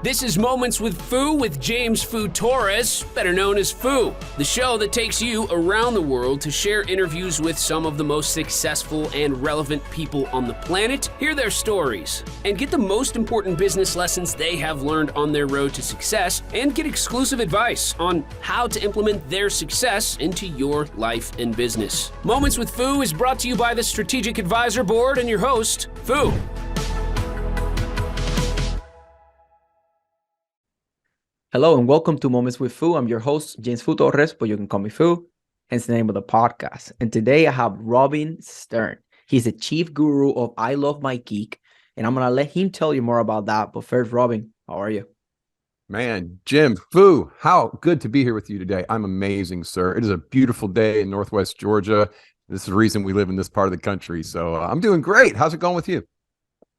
This is Moments with Foo with James Foo Torres, better known as Foo, the show that takes you around the world to share interviews with some of the most successful and relevant people on the planet, hear their stories, and get the most important business lessons they have learned on their road to success, and get exclusive advice on how to implement their success into your life and business. Moments with Foo is brought to you by the Strategic Advisor Board and your host, Foo. Hello and welcome to Moments with Foo. I'm your host, James Foo Torres, but you can call me Foo, hence the name of the podcast. And today I have Robin Stern. He's the chief guru of I Love My Geek, and I'm going to let him tell you more about that. But first, Robin, how are you? Man, Jim, Foo, how good to be here with you today. I'm amazing, sir. It is a beautiful day in Northwest Georgia. This is the reason we live in this part of the country. So I'm doing great. How's it going with you?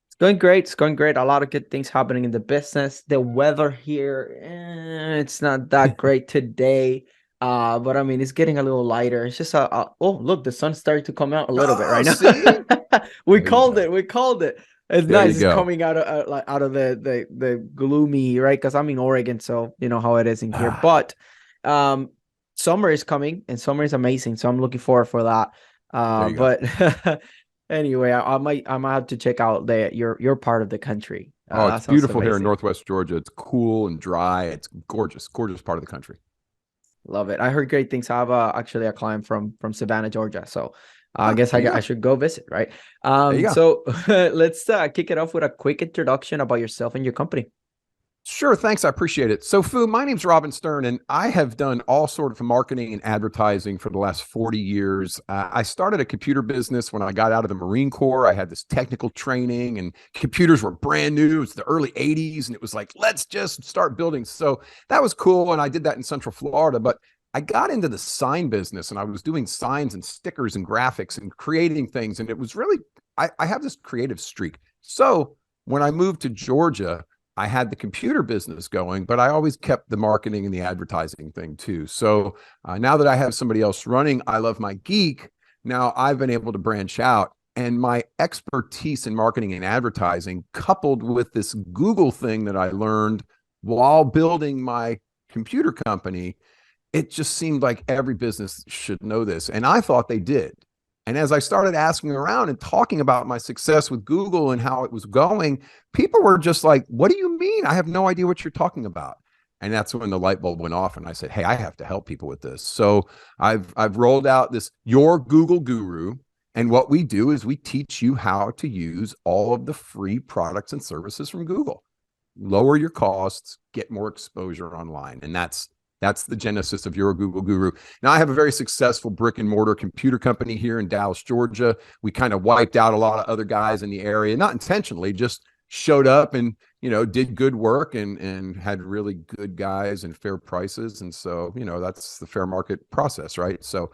It's going great. It's going great. A lot of good things happening in the business. The weather here, it's not that great today. But I mean, it's getting a little lighter. It's just oh, look, the sun's starting to come out a little bit right now. We called it. It's nice. It's coming out of the gloomy, right? Because I'm in Oregon, so you know how it is in here. But summer is coming, and summer is amazing. So I'm looking forward for that. But anyway, I might have to check out your part of the country. It's beautiful here in Northwest Georgia. It's cool and dry. It's gorgeous part of the country. Love it. I heard great things. I have actually a client from Savannah, Georgia. So I guess I should go visit, right? So let's kick it off with a quick introduction about yourself and your company. Sure. Thanks. I appreciate it. So, Foo, my name's Robin Stern, and I have done all sorts of marketing and advertising for the last 40 years. I started a computer business when I got out of the Marine Corps. I had this technical training, and computers were brand new. It was the early 80s, and it was like, let's just start building. So that was cool, and I did that in Central Florida. But I got into the sign business, and I was doing signs and stickers and graphics and creating things. And it was really, I have this creative streak. So when I moved to Georgia, I had the computer business going, but I always kept the marketing and the advertising thing too. So now that I have somebody else running I Love My Geek, now I've been able to branch out, and my expertise in marketing and advertising coupled with this Google thing that I learned while building my computer company, it just seemed like every business should know this. And I thought they did. And as I started asking around and talking about my success with Google and how it was going, people were just like, what do you mean? I have no idea what you're talking about. And that's when the light bulb went off, and I said, hey, I have to help people with this. So I've rolled out this Your Google Guru. And what we do is we teach you how to use all of the free products and services from Google. Lower your costs, get more exposure online. And that's the genesis of Your Google Guru. Now, I have a very successful brick and mortar computer company here in Dallas, Georgia. We kind of wiped out a lot of other guys in the area, not intentionally, just showed up and, did good work and had really good guys and fair prices. And so, that's the fair market process, right? So,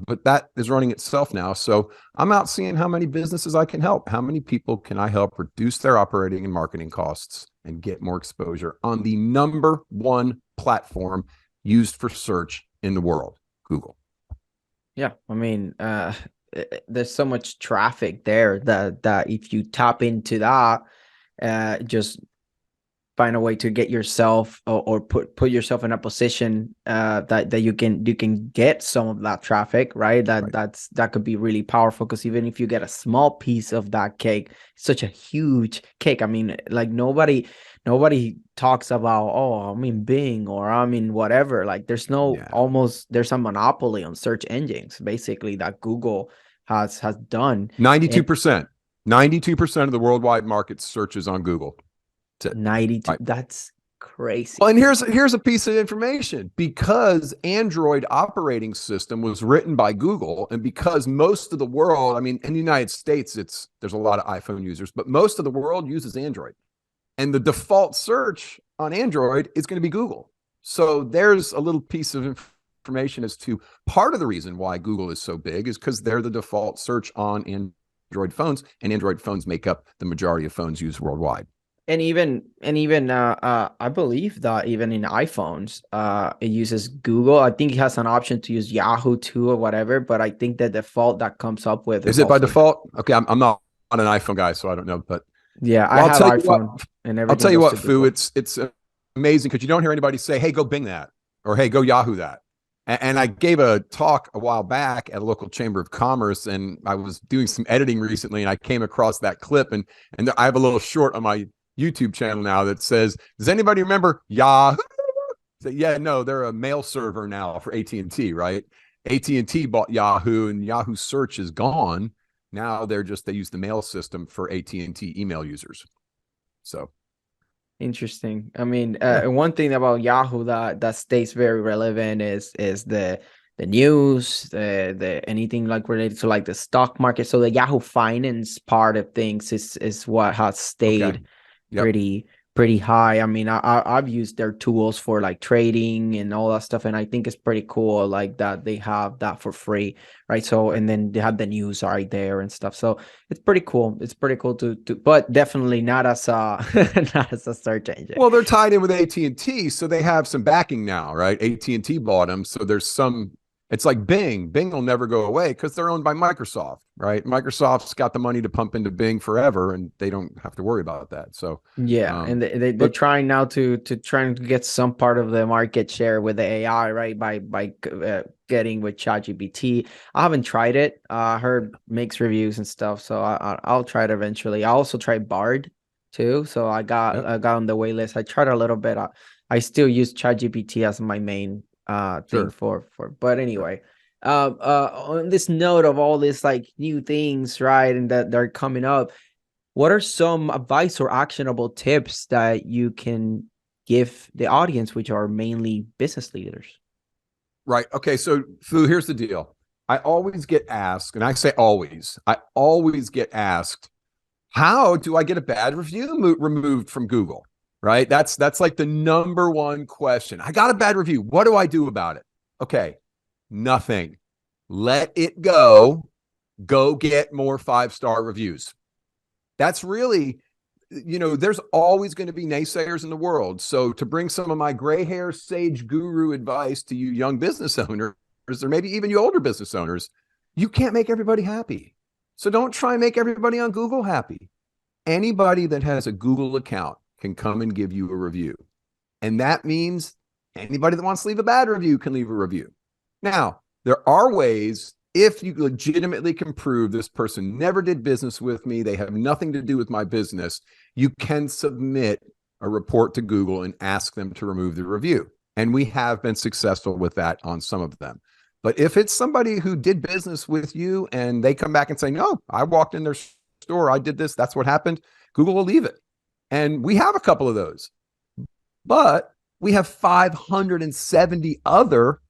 but that is running itself now. So I'm out seeing how many businesses I can help. How many people can I help reduce their operating and marketing costs and get more exposure on the number one platform used for search in the world, Google. Yeah, I mean, there's so much traffic there that if you tap into that, just find a way to get yourself or put yourself in a position that you can get some of that traffic, right? That could be really powerful, because even if you get a small piece of that cake, it's such a huge cake. I mean, like nobody talks about, oh, I'm in Bing or I'm in whatever. Like there's there's a monopoly on search engines basically that Google has done. 92% of the worldwide market searches on Google. 92. Right. That's crazy. Well, and here's a piece of information. Because Android operating system was written by Google, and because most of the world, I mean, in the United States, there's a lot of iPhone users, but most of the world uses Android. And the default search on Android is going to be Google. So there's a little piece of information as to part of the reason why Google is so big is because they're the default search on Android phones, and Android phones make up the majority of phones used worldwide. And even I believe that even in iPhones, it uses Google. I think it has an option to use Yahoo too or whatever, but I think the default that comes up with is it by default? Okay, I'm not an iPhone guy, so I don't know, but Yeah, I Well, have iPhone and I'll everything tell you goes what, to Fu, Google. it's amazing because you don't hear anybody say, "Hey, go Bing that," or "Hey, go Yahoo that." And I gave a talk a while back at a local chamber of commerce, and I was doing some editing recently, and I came across that clip, and I have a little short on my YouTube channel now that says, "Does anybody remember Yahoo?" So, yeah, no, they're a mail server now for AT&T, right? AT&T bought Yahoo, and Yahoo Search is gone. Now they use the mail system for AT&T email users. So Interesting. I mean, yeah, one thing about Yahoo that stays very relevant is the news, the anything like related to like the stock market. So the Yahoo Finance part of things is what has okay, stayed yep, pretty high. I mean, I've used their tools for like trading and all that stuff, and I think it's pretty cool like that they have that for free, right? So right. and then they have the news right there and stuff. So it's pretty cool. It's pretty cool to but definitely not as a not as a search engine. Well, they're tied in with AT&T, so they have some backing now, right? AT&T bought them, so there's some. It's like Bing. Bing will never go away because they're owned by Microsoft, right? Microsoft's got the money to pump into Bing forever, and they don't have to worry about that. So, Yeah, and they're but trying now to trying to get some part of the market share with the AI, right? By getting with ChatGPT. I haven't tried it. I heard mixed reviews and stuff, so I'll try it eventually. I also tried Bard too, so yep, I got on the wait list. I tried a little bit. I still use ChatGPT as my main thing sure. for. But Sure. anyway, on this note of all this like new things, right, and that they're coming up. What are some advice or actionable tips that you can give the audience, which are mainly business leaders? Right. Okay. So, Fu, here's the deal. I always get asked, and I say always, I always get asked, how do I get a bad review removed from Google? Right. That's like the number one question. I got a bad review. What do I do about it? Okay. Nothing. Let it go. Go get more 5-star reviews. That's really, there's always going to be naysayers in the world. So to bring some of my gray hair sage guru advice to you young business owners, or maybe even you older business owners, you can't make everybody happy. So don't try and make everybody on Google happy. Anybody that has a Google account can come and give you a review. And that means anybody that wants to leave a bad review can leave a review. Now, there are ways, if you legitimately can prove this person never did business with me, they have nothing to do with my business, you can submit a report to Google and ask them to remove the review. And we have been successful with that on some of them. But if it's somebody who did business with you and they come back and say, no, I walked in their store, I did this, that's what happened, Google will leave it. And we have a couple of those. But we have 570 other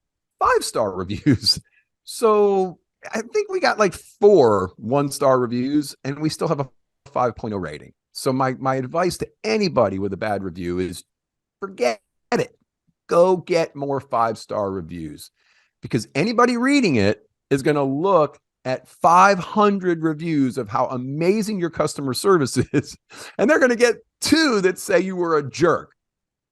5-star reviews. So I think we got like 4 1-star reviews and we still have a 5.0 rating. So my advice to anybody with a bad review is forget it. Go get more 5-star reviews because anybody reading it is going to look at 500 reviews of how amazing your customer service is. And they're going to get 2 that say you were a jerk.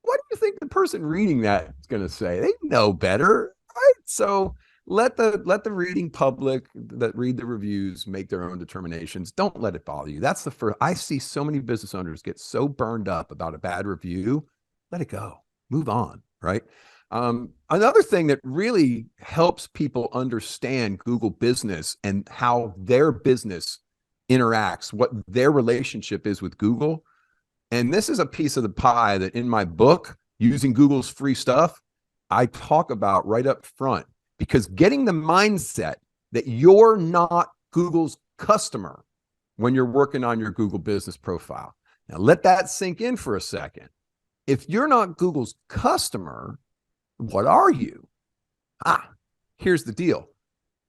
What do you think the person reading that is going to say? They know better, right? So let the reading public that read the reviews make their own determinations. Don't let it bother you. That's the first. I see so many business owners get so burned up about a bad review. Let it go. Move on, right? Another thing that really helps people understand Google business and how their business interacts, what their relationship is with Google. And this is a piece of the pie that in my book, Using Google's Free Stuff, I talk about right up front, because getting the mindset that you're not Google's customer when you're working on your Google business profile. Now, let that sink in for a second. If you're not Google's customer, what are you? Here's the deal.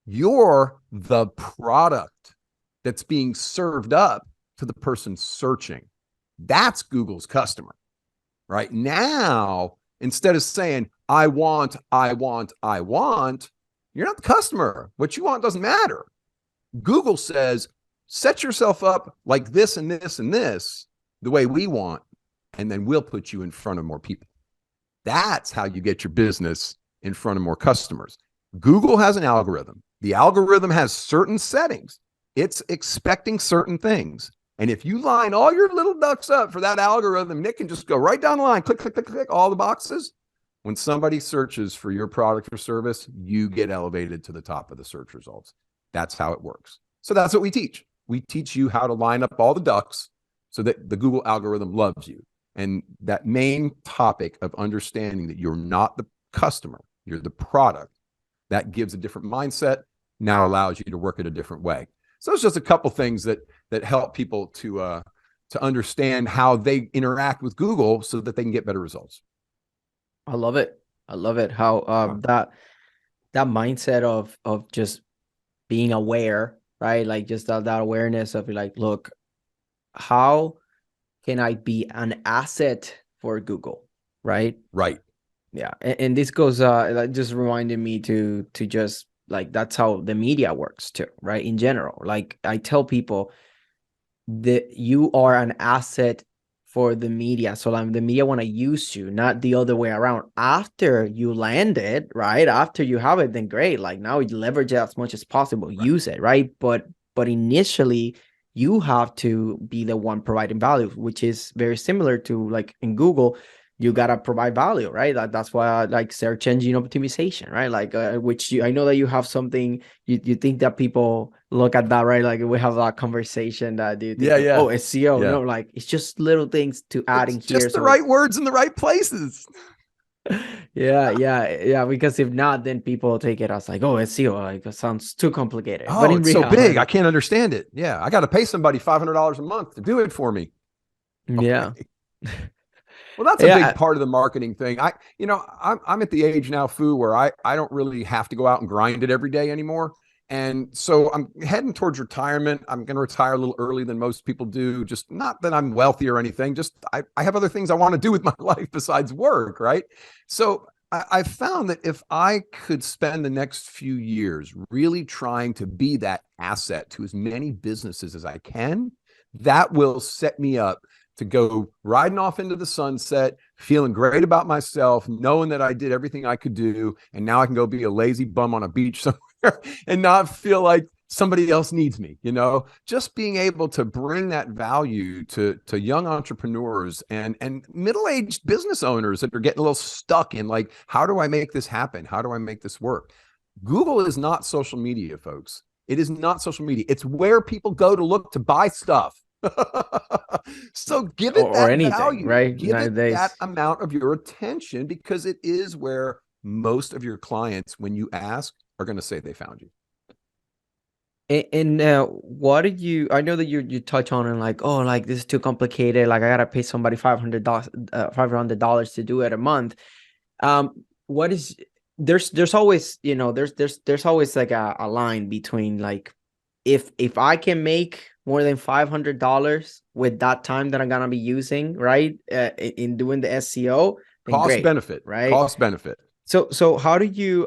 You're the product that's being served up to the person searching. That's Google's customer. Right now, instead of saying, I want, you're not the customer. What you want doesn't matter. Google says, set yourself up like this and this and this, the way we want, and then we'll put you in front of more people. That's how you get your business in front of more customers. Google has an algorithm. The algorithm has certain settings. It's expecting certain things. And if you line all your little ducks up for that algorithm, Nick can just go right down the line, click, click, click, click, all the boxes. When somebody searches for your product or service, you get elevated to the top of the search results. That's how it works. So that's what we teach. We teach you how to line up all the ducks so that the Google algorithm loves you. And that main topic of understanding that you're not the customer, you're the product, that gives a different mindset, now allows you to work it a different way. So it's just a couple things that help people to understand how they interact with Google so that they can get better results. I love it. I love it. How that mindset of just being aware, right? Like just that awareness of like, look, how can I be an asset for Google, right? Right. Yeah. And this goes that just reminded me to just like, that's how the media works too, right? In general, like I tell people that you are an asset for the media. So like the media want to use you, not the other way around. After you land it, right? After you have it, then great. Like now you leverage it as much as possible, use it, right? But initially you have to be the one providing value, which is very similar to like in Google, you got to provide value, right? That's why I like search engine optimization, right? Like, which I know that you have something, you think that people look at that, right? Like we have that conversation that you think, oh, SEO, no, like it's just little things to add in here. Just the right words in the right places. Yeah. Because if not, then people take it as like, oh, SEO, like it sounds too complicated. Oh, but in it's reality, so big, I can't understand it. Yeah, I got to pay somebody $500 a month to do it for me. Yeah. Okay. Well, that's a big part of the marketing thing. I'm at the age now, Fu, where I don't really have to go out and grind it every day anymore. And so I'm heading towards retirement. I'm going to retire a little early than most people do. Just not that I'm wealthy or anything. Just I have other things I want to do with my life besides work, right? So I found that if I could spend the next few years really trying to be that asset to as many businesses as I can, that will set me up to go riding off into the sunset, feeling great about myself, knowing that I did everything I could do. And now I can go be a lazy bum on a beach somewhere and not feel like somebody else needs me, just being able to bring that value to young entrepreneurs and middle-aged business owners that are getting a little stuck in like, how do I make this happen? How do I make this work? Google is not social media, folks. It is not social media. It's where people go to look to buy stuff. So give it that anything, value, right? Give it that amount of your attention, because it is where most of your clients, when you ask, are going to say they found you. And what did you? I know that you touch on and like, oh, like this is too complicated. Like I gotta pay somebody $500 to do it a month. What is there's always there's always like a line between like if I can make more than $500 with that time that I'm gonna be using, right, in doing the SEO, then cost great, benefit, right? Cost benefit. So how do you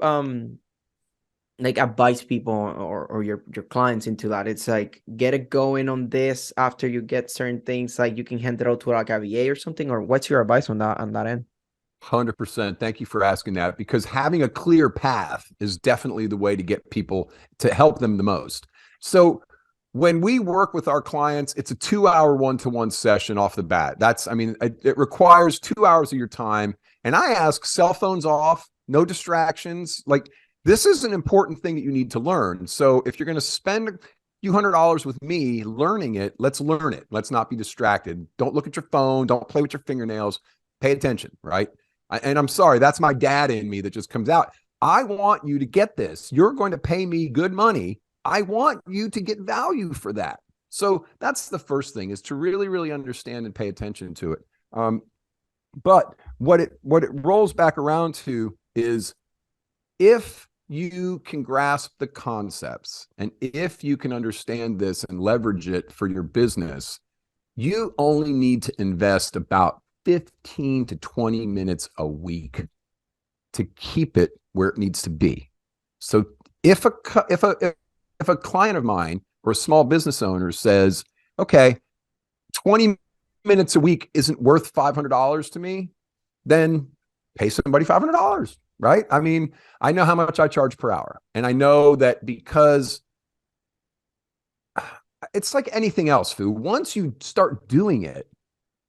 like advise people or your clients into that? It's like get it going on this after you get certain things, like you can hand it out to like a VA or something, or what's your advice on that end? 100%. Thank you for asking that, because having a clear path is definitely the way to get people to help them the most. So when we work with our clients, it's a 2-hour one-to-one session off the bat. It requires 2 hours of your time. And I ask cell phones off, no distractions. Like, this is an important thing that you need to learn. So if you're going to spend a few $100s with me learning it, let's learn it. Let's not be distracted. Don't look at your phone. Don't play with your fingernails. Pay attention, right? And I'm sorry, that's my dad in me that just comes out. I want you to get this. You're going to pay me good money. I want you to get value for that. So that's the first thing, is to really, really understand and pay attention to it. But what it rolls back around to is, if you can grasp the concepts and if you can understand this and leverage it for your business, you only need to invest about 15 to 20 minutes a week to keep it where it needs to be. So if a client of mine or a small business owner says, okay, 20 minutes a week isn't worth $500 to me, then pay somebody $500, right? I mean, I know how much I charge per hour. And I know that because it's like anything else, Fu. Once you start doing it,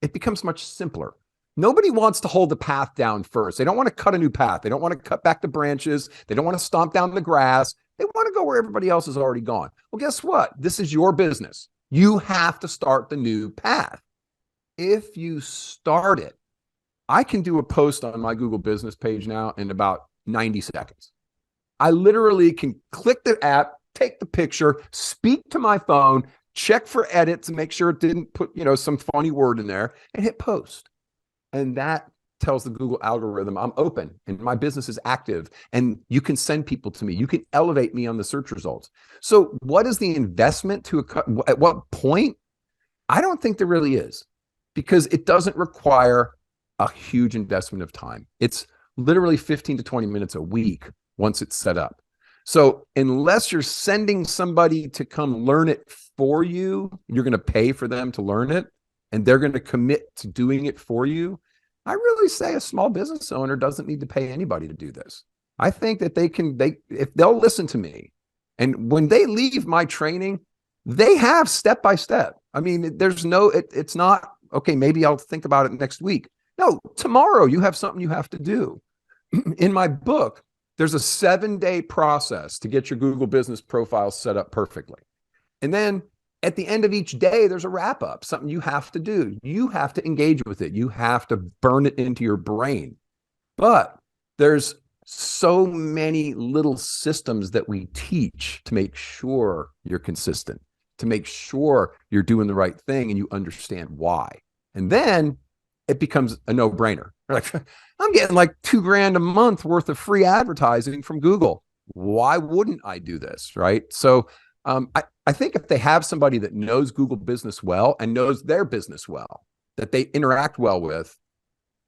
it becomes much simpler. Nobody wants to hold the path down first. They don't want to cut a new path. They don't want to cut back the branches. They don't want to stomp down the grass. They want to go where everybody else has already gone. Well, guess what? This is your business. You have to start the new path. If you start it, I can do a post on my Google business page now in about 90 seconds. I literally can click the app, take the picture, speak to my phone, check for edits and make sure it didn't put, some funny word in there, and hit post. And that tells the Google algorithm I'm open and my business is active and you can send people to me. You can elevate me on the search results. So what is the investment at what point? I don't think there really is, because it doesn't require a huge investment of time. It's literally 15 to 20 minutes a week once it's set up. So unless you're sending somebody to come learn it for you, you're going to pay for them to learn it and they're going to commit to doing it for you. I really say a small business owner doesn't need to pay anybody to do this. I think that if they'll listen to me, and when they leave my training, they have step by step. I mean, it's not, okay, maybe I'll think about it next week. No, tomorrow you have something you have to do. In my book, there's a 7-day process to get your Google business profile set up perfectly. And then at the end of each day, there's a wrap up, something you have to do. You have to engage with it. You have to burn it into your brain. But there's so many little systems that we teach to make sure you're consistent, to make sure you're doing the right thing and you understand why. And then it becomes a no-brainer. Like, I'm getting like $2,000 a month worth of free advertising from Google. Why wouldn't I do this? Right. So I think if they have somebody that knows Google business well and knows their business well, that they interact well with,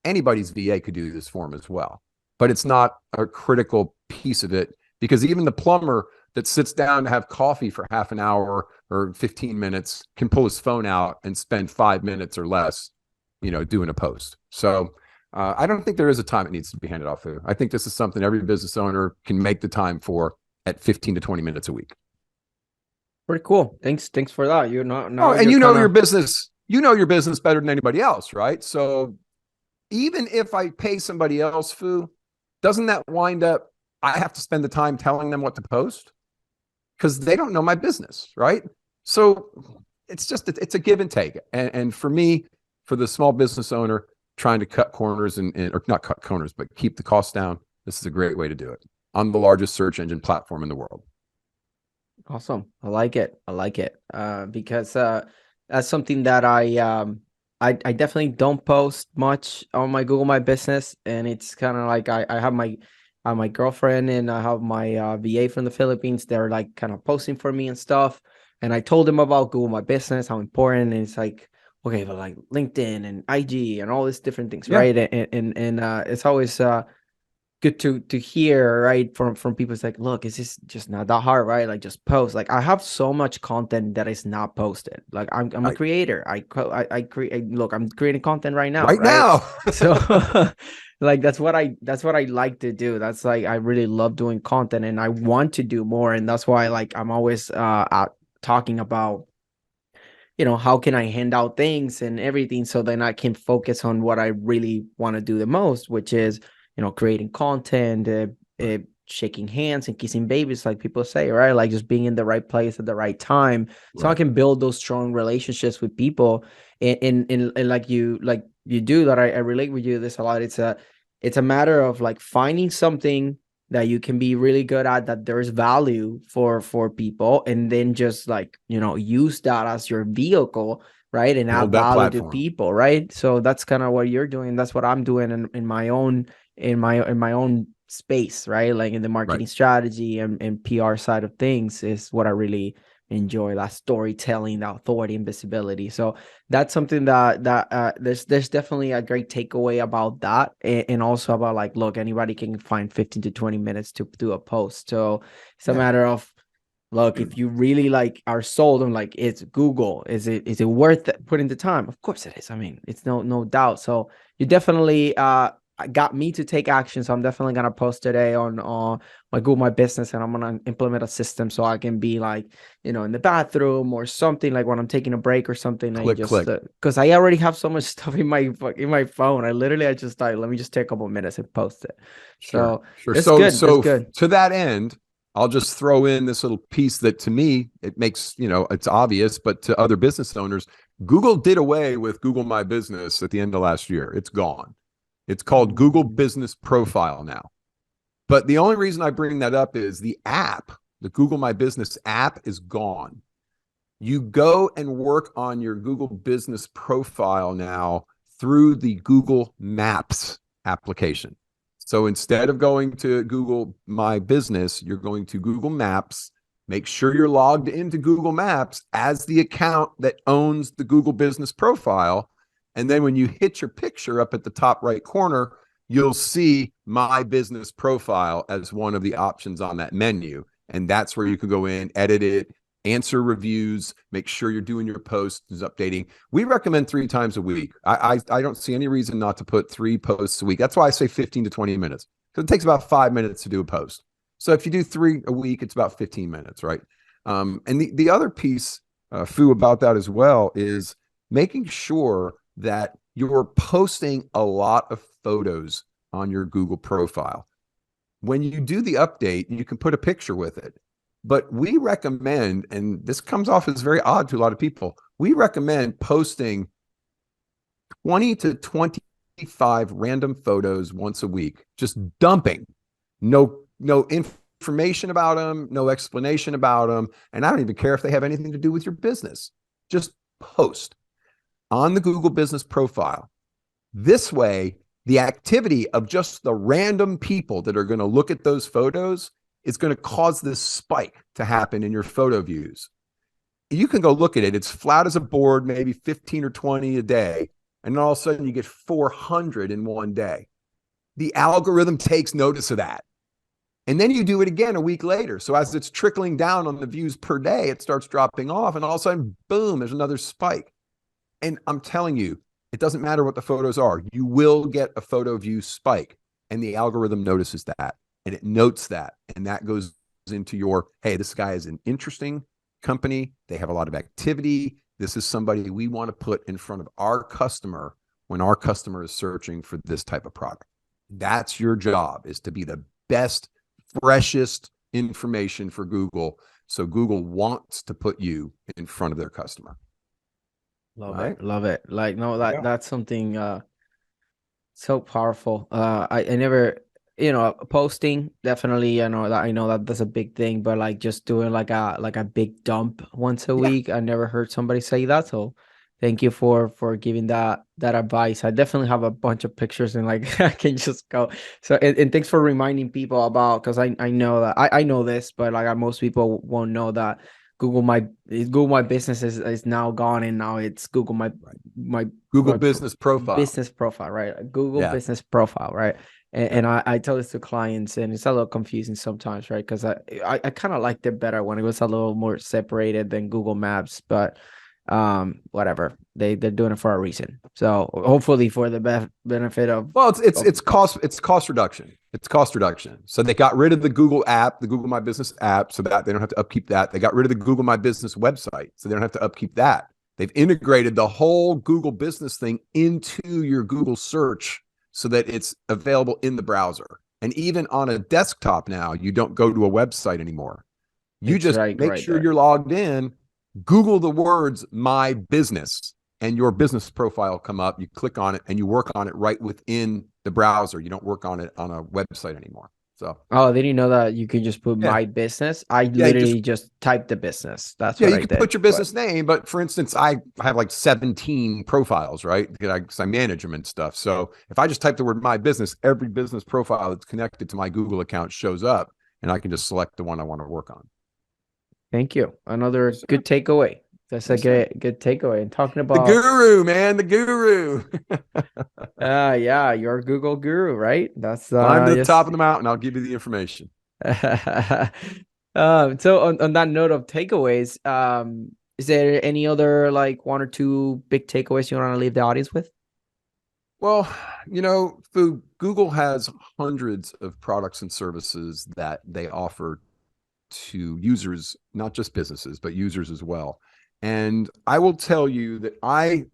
anybody's VA could do this for them as well. But it's not a critical piece of it, because even the plumber that sits down to have coffee for half an hour or 15 minutes can pull his phone out and spend 5 minutes or less, doing a post. So I don't think there is a time it needs to be handed off to. I think this is something every business owner can make the time for at 15 to 20 minutes a week. Pretty cool. Thanks for that. You're not now. Oh, and your business. You know your business better than anybody else, right? So even if I pay somebody else, Fu, doesn't that wind up? I have to spend the time telling them what to post because they don't know my business, right? So it's a give and take. And for me, for the small business owner trying to cut corners or not cut corners, but keep the costs down, this is a great way to do it on the largest search engine platform in the world. Awesome. I like it. Because that's something that I definitely don't post much on my Google My Business, and it's kind of like I have my girlfriend and I have my VA from the Philippines. They're like kind of posting for me and stuff, and I told them about Google My Business, how important, and it's like, okay, but like LinkedIn and IG and all these different things, yeah. Right? And it's always good to hear, right, from people. It's like, look, it's just not that hard, right? Like, just post. Like, I have so much content that is not posted. Like, I'm a creator. I create. Look, I'm creating content right now. So like that's what I like to do. That's like, I really love doing content and I want to do more, and that's why like I'm always talking about, how can I hand out things and everything, so then I can focus on what I really want to do the most, which is creating content, shaking hands and kissing babies, like people say, right? Like just being in the right place at the right time, so I can build those strong relationships with people. And like you do that, I relate with you this a lot. It's a matter of like finding something that you can be really good at, that there's value for people, and then just like use that as your vehicle, right? And add value to people, right? So that's kind of what you're doing. That's what I'm doing in my own space, right? Like in the marketing strategy and PR side of things is what I really enjoy, that storytelling, that authority and visibility. So that's something that there's definitely a great takeaway about that, and also about like, look, anybody can find 15 to 20 minutes to do a post. So it's a matter of, look, if you really like are sold on like, it's Google, is it worth putting the time? Of course it is. I mean, it's no doubt. So you definitely got me to take action. So I'm definitely gonna post today on my Google My Business, and I'm gonna implement a system so I can be like, in the bathroom or something, like when I'm taking a break or something, and just because I already have so much stuff in my phone. I just thought, let me just take a couple minutes and post it. Sure, So sure. it's So, good. It's good. to that end, I'll just throw in this little piece that to me, it makes, it's obvious, but to other business owners, Google did away with Google My Business at the end of last year. It's gone. It's called Google Business Profile now. But the only reason I bring that up is the Google My Business app is gone. You go and work on your Google Business Profile now through the Google Maps application. So instead of going to Google My Business, you're going to Google Maps. Make sure you're logged into Google Maps as the account that owns the Google Business Profile. And then when you hit your picture up at the top right corner, you'll see My Business Profile as one of the options on that menu. And that's where you can go in, edit it, answer reviews, make sure you're doing your posts, updating. We recommend 3 times a week. I don't see any reason not to put 3 posts a week. That's why I say 15 to 20 minutes, because it takes about 5 minutes to do a post. So if you do 3 a week, it's about 15 minutes, right? And the other piece, Fu, about that as well is making sure that you're posting a lot of photos on your Google profile. When you do the update, you can put a picture with it. But we recommend, and this comes off as very odd to a lot of people, we recommend posting 20 to 25 random photos once a week, just dumping. No information about them, no explanation about them. And I don't even care if they have anything to do with your business. Just post on the Google Business Profile. This way, the activity of just the random people that are going to look at those photos is going to cause this spike to happen in your photo views. You can go look at it. It's flat as a board, maybe 15 or 20 a day. And then all of a sudden you get 400 in one day. The algorithm takes notice of that. And then you do it again a week later. So as it's trickling down on the views per day, it starts dropping off. And all of a sudden, boom, there's another spike. And I'm telling you, it doesn't matter what the photos are. You will get a photo view spike. And the algorithm notices that. And it notes that. And that goes into your, hey, this guy is an interesting company. They have a lot of activity. This is somebody we want to put in front of our customer when our customer is searching for this type of product. That's your job, is to be the best, freshest information for Google. So Google wants to put you in front of their customer. Love it. Love it. Like, no, that's something so powerful. I never, posting, definitely, I know that that's a big thing, but like just doing like a big dump once a week, I never heard somebody say that. So thank you for giving that advice. I definitely have a bunch of pictures, and like I can just go. So and thanks for reminding people about, because I know that I know this, but like most people won't know that Google My Business is now gone, and now it's Google My Business Profile. Business Profile, right? Google Business Profile, right? And I tell this to clients, and it's a little confusing sometimes, right? Because I kind of liked it better when it was a little more separated than Google Maps, but whatever, they're doing it for a reason. So hopefully for the benefit of, well, it's cost reduction. It's cost reduction. So they got rid of the Google app, the Google My Business app, so that they don't have to upkeep that. They got rid of the Google My Business website, so they don't have to upkeep that. They've integrated the whole Google Business thing into your Google search so that it's available in the browser. And even on a desktop now, you don't go to a website anymore. You just make sure you're logged in, Google the words My Business, and your business profile come up. You click on it and you work on it right within the browser. You don't work on it on a website anymore. So, oh, they didn't know that you could just put My Business. I literally just typed the business. That's what I did. You can put your business name, but for instance, I have like 17 profiles, right? Because I manage them and stuff. So if I just type the word My Business, every business profile that's connected to my Google account shows up, and I can just select the one I want to work on. Thank you. Another good takeaway. That's a good takeaway. And talking about the guru, man, the guru. Yeah, you're a Google guru, right? That's I'm to the top of the mountain. I'll give you the information. So on that note of takeaways, is there any other like 1 or 2 big takeaways you want to leave the audience with? Well, Google has hundreds of products and services that they offer to users, not just businesses, but users as well. And I will tell you that I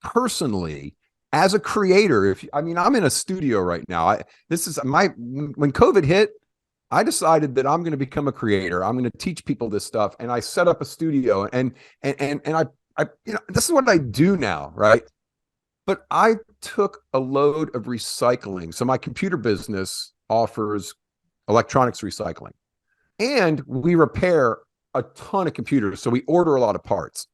personally, as a creator, I'm in a studio right now. When COVID hit, I decided that I'm going to become a creator. I'm going to teach people this stuff. And I set up a studio and this is what I do now, right? But I took a load of recycling. So my computer business offers electronics recycling, and we repair a ton of computers. So we order a lot of parts.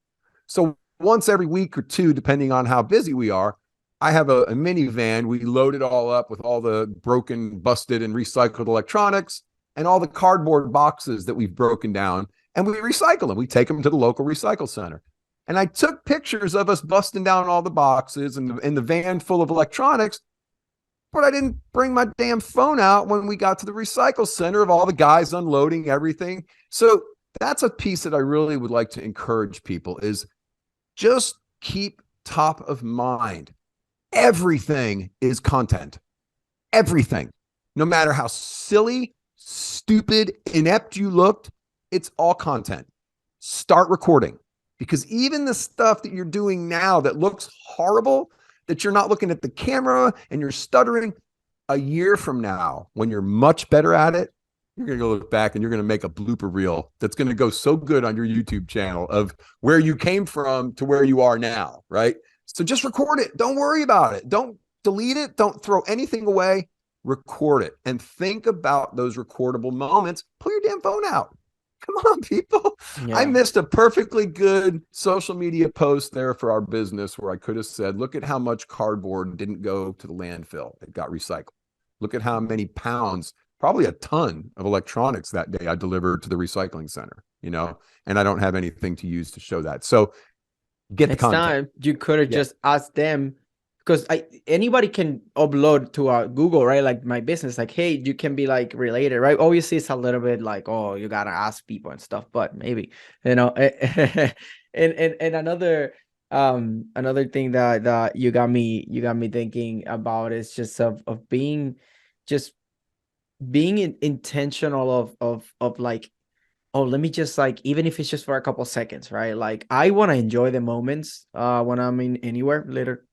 So once every week or two, depending on how busy we are, I have a minivan. We load it all up with all the broken, busted, and recycled electronics and all the cardboard boxes that we've broken down, and we recycle them. We take them to the local recycle center. And I took pictures of us busting down all the boxes and in the van full of electronics, but I didn't bring my damn phone out when we got to the recycle center of all the guys unloading everything. So that's a piece that I really would like to encourage people is just keep top of mind. Everything is content. Everything. No matter how silly, stupid, inept you looked, it's all content. Start recording. Because even the stuff that you're doing now that looks horrible, that you're not looking at the camera and you're stuttering, a year from now, when you're much better at it, you're going to go look back and you're going to make a blooper reel that's going to go so good on your YouTube channel of where you came from to where you are now, right? So just record it. Don't worry about it. Don't delete it. Don't throw anything away. Record it and think about those recordable moments. Pull your damn phone out. Come on, people. Yeah. I missed a perfectly good social media post there for our business where I could have said, look at how much cardboard didn't go to the landfill. It got recycled. Look at how many pounds, probably a ton of electronics that day I delivered to the recycling center, and I don't have anything to use to show that. So get next the content. time you could have just asked them, because anybody can upload to Google, right? Like my business, like, hey, you can be like related, right? Obviously, it's a little bit like, oh, you gotta ask people and stuff, but maybe, and another thing that you got me thinking about is just of being intentional of like, oh, let me just like, even if it's just for a couple seconds, right? Like I want to enjoy the moments when I'm in anywhere later.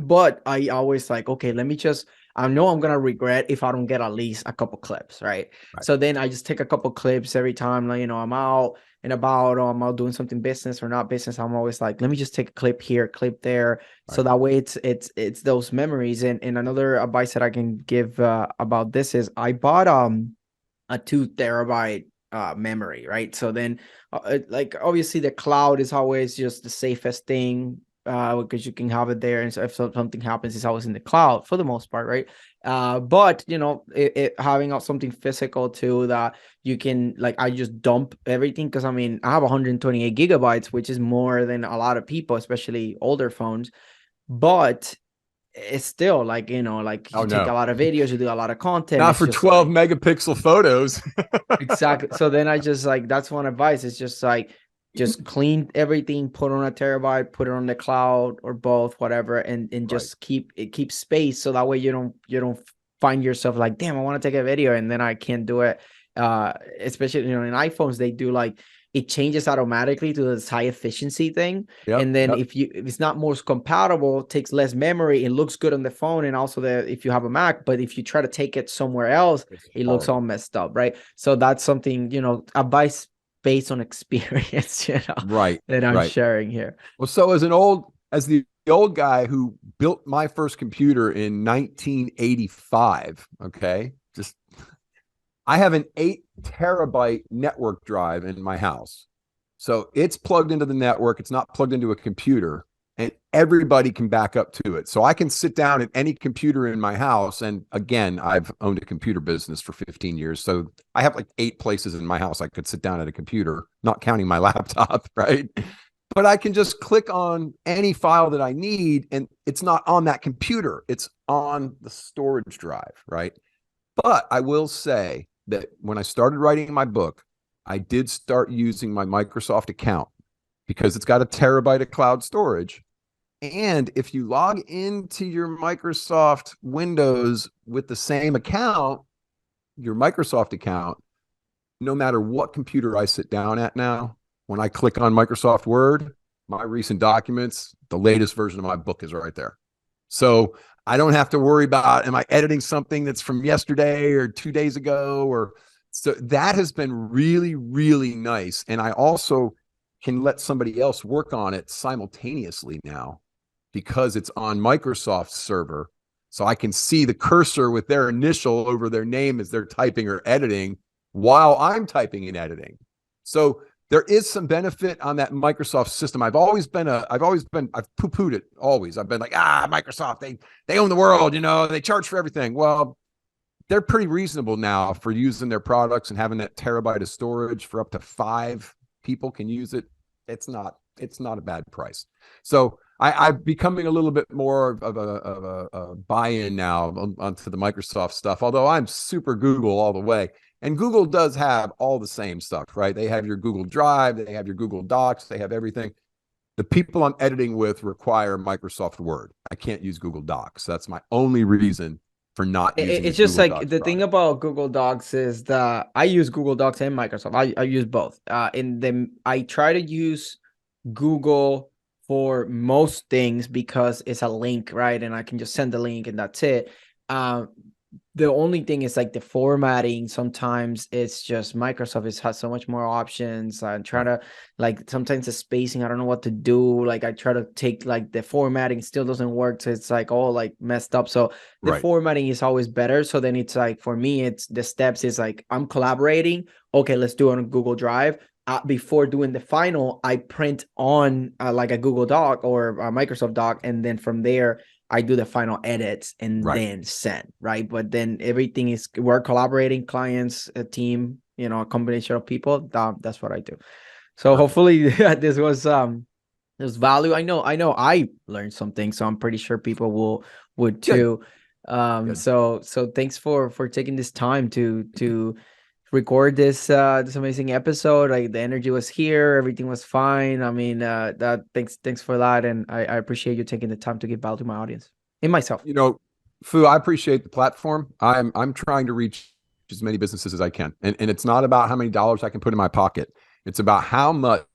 But I always like, okay, let me just, I know I'm going to regret if I don't get at least a couple clips, right? So then I just take a couple clips every time, like, I'm out and about, or I'm out doing something business or not business. I'm always like, let me just take a clip here, clip there. So that way it's those memories. And another advice that I can give about this is I bought a 2 terabyte memory, right? So then like obviously the cloud is always just the safest thing, because you can have it there, and so if something happens, it's always in the cloud for the most part, right? But having something physical too, that you can, like, I just dump everything, because I have 128 gigabytes, which is more than a lot of people, especially older phones. But it's still like, you take a lot of videos, you do a lot of content. Not for 12 megapixel photos. Exactly. So then I just like, that's one advice. It's just like, just clean everything, put on a terabyte, put it on the cloud or both, whatever, and just keep space, so that way you don't find yourself like, damn, I want to take a video and then I can't do it. Especially in iPhones, they do like, it changes automatically to this high efficiency thing. And then if it's not most compatible, it takes less memory, it looks good on the phone, and also if you have a Mac, but if you try to take it somewhere else, it looks all messed up, right? So that's something, advice based on experience, that I'm sharing here. Well, so as the old guy who built my first computer in 1985, okay, I have an 8 terabyte network drive in my house. So it's plugged into the network. It's not plugged into a computer, and everybody can back up to it. So I can sit down at any computer in my house. And again, I've owned a computer business for 15 years. So I have like 8 places in my house I could sit down at a computer, not counting my laptop, right? But I can just click on any file that I need, and it's not on that computer. It's on the storage drive, right? But I will say that when I started writing my book, I did start using my Microsoft account, because it's got a terabyte of cloud storage. And if you log into your Microsoft Windows with the same account, your Microsoft account, no matter what computer I sit down at now, when I click on Microsoft Word, my recent documents, the latest version of my book is right there. So I don't have to worry about, am I editing something that's from yesterday or 2 days ago? Or so that has been really, really nice. And I also can let somebody else work on it simultaneously now because it's on Microsoft's server. So I can see the cursor with their initial over their name as they're typing or editing while I'm typing and editing. So there is some benefit on that Microsoft system. I've poo-pooed it always. I've been like, Microsoft, they own the world, they charge for everything. Well, they're pretty reasonable now for using their products and having that terabyte of storage for up to 5 people can use it. It's not a bad price. So I'm becoming a little bit more of a buy-in now onto the Microsoft stuff, although I'm super Google all the way. And Google does have all the same stuff, right? They have your Google Drive, they have your Google Docs, they have everything. The people I'm editing with require Microsoft Word. I can't use Google Docs. That's my only reason for not using It's just Google like Docs the thing about Google Docs is that I use Google Docs and Microsoft. I use both. And then I try to use Google for most things because it's a link, right? And I can just send the link and that's it. The only thing is like the formatting. Sometimes it's just Microsoft has so much more options. I try to sometimes the spacing, I don't know what to do. Like I try to take the formatting still doesn't work. So it's all messed up. So the formatting is always better. So then it's for me, it's the steps is I'm collaborating. Okay, let's do it on Google Drive. Before doing the final, I print on a Google Doc or a Microsoft Doc. And then from there, I do the final edits and then send, right? But then everything we're collaborating, clients, a team, a combination of people. That's what I do. So hopefully this was there's value. I know I learned something, so I'm pretty sure people would too. So thanks for taking this time to record this amazing episode. The energy was here, everything was fine. I mean, thanks for that, and I appreciate you taking the time to give value to my audience and myself. Fu, I appreciate the platform. I'm trying to reach as many businesses as I can, and it's not about how many dollars I can put in my pocket. It's about how much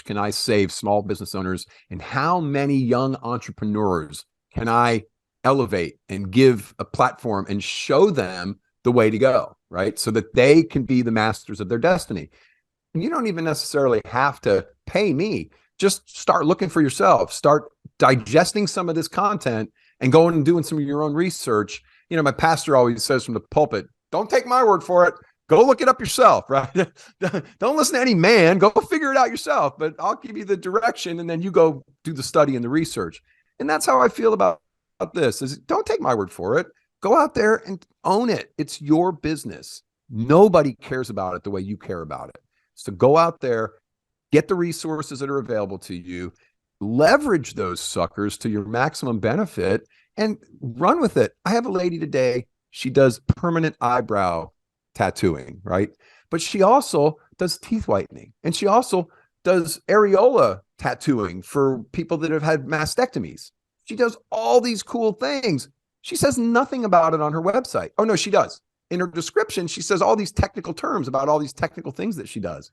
can I save small business owners, and how many young entrepreneurs can I elevate and give a platform and show them the way to go, right? So that they can be the masters of their destiny. And you don't even necessarily have to pay me. Just start looking for yourself, start digesting some of this content and going and doing some of your own research. My pastor always says from the pulpit, don't take my word for it. Go look it up yourself, right? Don't listen to any man. Go figure it out yourself, but I'll give you the direction and then you go do the study and the research. And that's how I feel about this is don't take my word for it. Go out there and own it. It's your business. Nobody cares about it the way you care about it. So go out there, get the resources that are available to you, leverage those suckers to your maximum benefit, and run with it. I have a lady today, she does permanent eyebrow tattooing, right? But she also does teeth whitening. And she also does areola tattooing for people that have had mastectomies. She does all these cool things. She says nothing about it on her website. Oh, no, she does. In her description, she says all these technical terms about all these technical things that she does.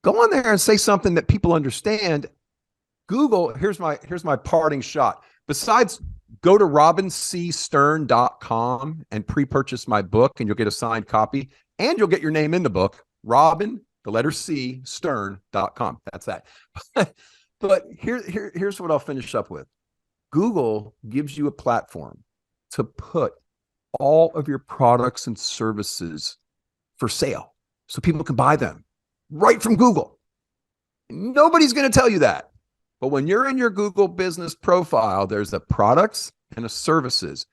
Go on there and say something that people understand. Google, here's my parting shot. Besides, go to robincstern.com and pre-purchase my book, and you'll get a signed copy, and you'll get your name in the book. Robin, the letter C, Stern.com. That's that. But here's what I'll finish up with. Google gives you a platform to put all of your products and services for sale so people can buy them right from Google. Nobody's going to tell you that. But when you're in your Google business profile, there's a products and a services.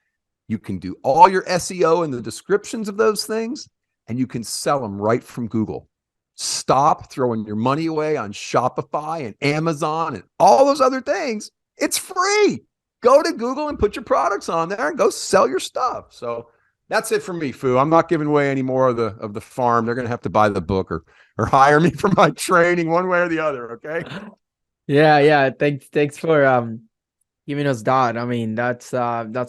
You can do all your SEO and the descriptions of those things, and you can sell them right from Google. Stop throwing your money away on Shopify and Amazon and all those other things. It's free. Go to Google and put your products on there and go sell your stuff. So that's it for me, Fu. I'm not giving away any more of the farm. They're going to have to buy the book or hire me for my training one way or the other. Okay. Yeah. Thanks for giving us that. I mean, that's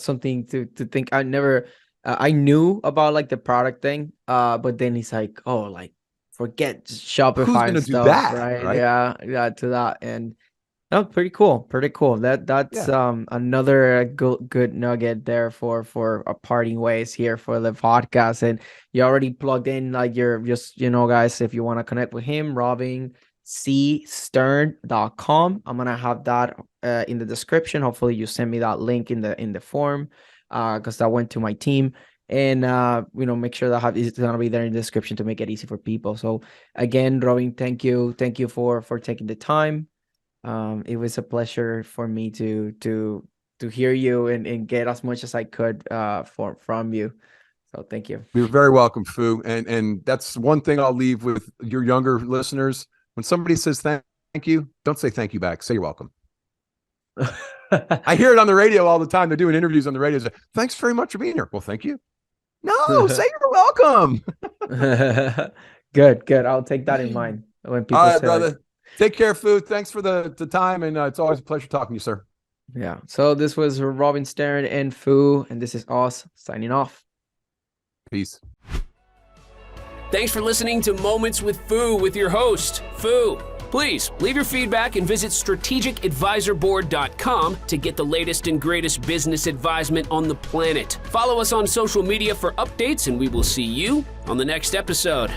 something to think. I never I knew about like the product thing, but then it's like, oh, like forget Who's Shopify going and to do stuff, that, right? right? Yeah, to that. And no, pretty cool. Pretty cool. That's Yeah. another good nugget there for a parting ways here for the podcast. And you already plugged in like you're just, guys, if you want to connect with him, robinstern.com. I'm gonna have that in the description. Hopefully you send me that link in the form, because that went to my team. And make sure that it's gonna be there in the description to make it easy for people. So again, Robin, thank you for taking the time. It was a pleasure for me to hear you and get as much as I could from you. So thank you. You're very welcome, Fu. And that's one thing I'll leave with your younger listeners. When somebody says thank you, don't say thank you back. Say you're welcome. I hear it on the radio all the time. They're doing interviews on the radio. Say, thanks very much for being here. Well, thank you. No, say you're welcome. Good. I'll take that in mind when people All right, say, like, brother. Take care, Fu. Thanks for the time. And it's always a pleasure talking to you, sir. yeah. So this was Robin Stern and Fu, and this is us signing off. Peace. Thanks for listening to Moments with Fu with your host, Fu. Please leave your feedback and visit strategicadvisorboard.com to get the latest and greatest business advisement on the planet. Follow us on social media for updates, and we will see you on the next episode.